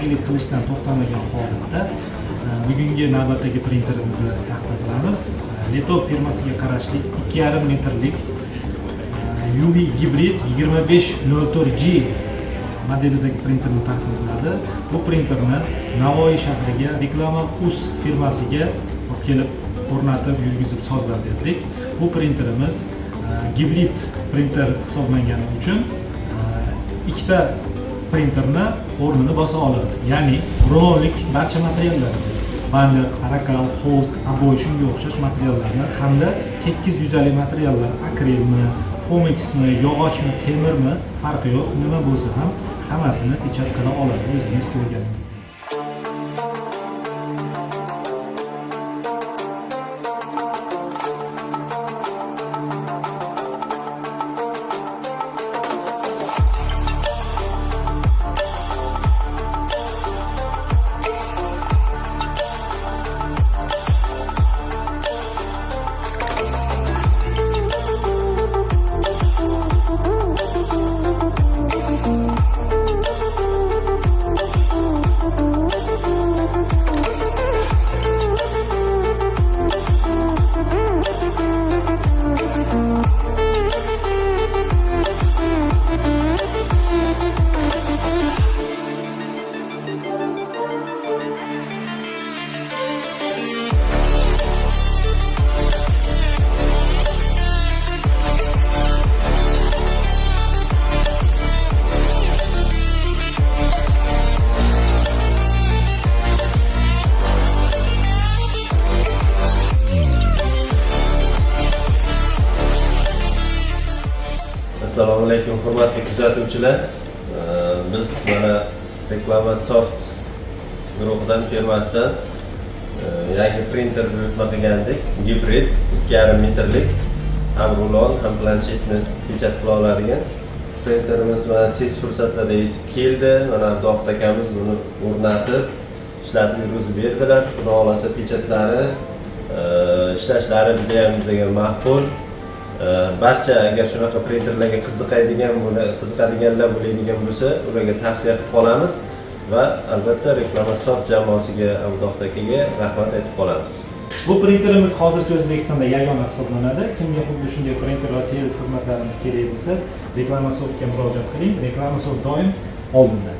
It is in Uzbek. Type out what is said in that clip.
yangilik qilishdan to'xtamagan holatda bugungi navbatdagi printerimizni taqdim qilamiz. Letop firmasiga qarashli 2,5 metrlik UV gibrid 2504G modelidagi printerni taqdim qiladi. Bu printerni Navoiy shahriga Reklama Uz firmasiga olib kelib o'rnatib yurgizib sozlab berdik. Bu printerimiz gibrid printer hisoblangani uchun ikkita printerni o'rnini bosa oladi. Ya'ni rulonlik barcha materiallarni, banner, arakal, host, oboj shunga o'xshash materiallarni hamda tekis yuzali materiallar, akrilmi, Fomixmi, yog'ochmi, temirmi farqi yo'q, nima bo'lsa ham hammasini pechat qila oladi o'zingiz ko'rganingizdek. Assalomu alaykum hurmatli kuzatuvchilar. Biz mana Reklama Soft guruhidan firmasidan yangi printer buyurtma qilgandik. Gibrid 2,5 metrlik, ham rulon, ham planshetni pechat qila oladigan printerimiz mana tez fursatlarda yetib keldi. Mana Abduvohid akamiz buni o'rnatib, ishlatib yurgizib berdilar. Xudo xolasa pechatlari, ishlashlari juda ham bizga ma'qul. Barcha agar shunaqa printerlarga qiziqadiganlar bo'ladigan bo'lsa, ularga tavsiya qilib qolamiz va albatta Reklama Soft jamoasiga, Abduvohid akaga rahmat aytib qolamiz. Bu printerimiz hozircha O'zbekistonda yagona hisoblanadi. Kimga xuddi shunday printer va servis xizmatlarimiz kerak bo'lsa, Reklama Softga murojaat qiling. Reklama Soft doim oldinda.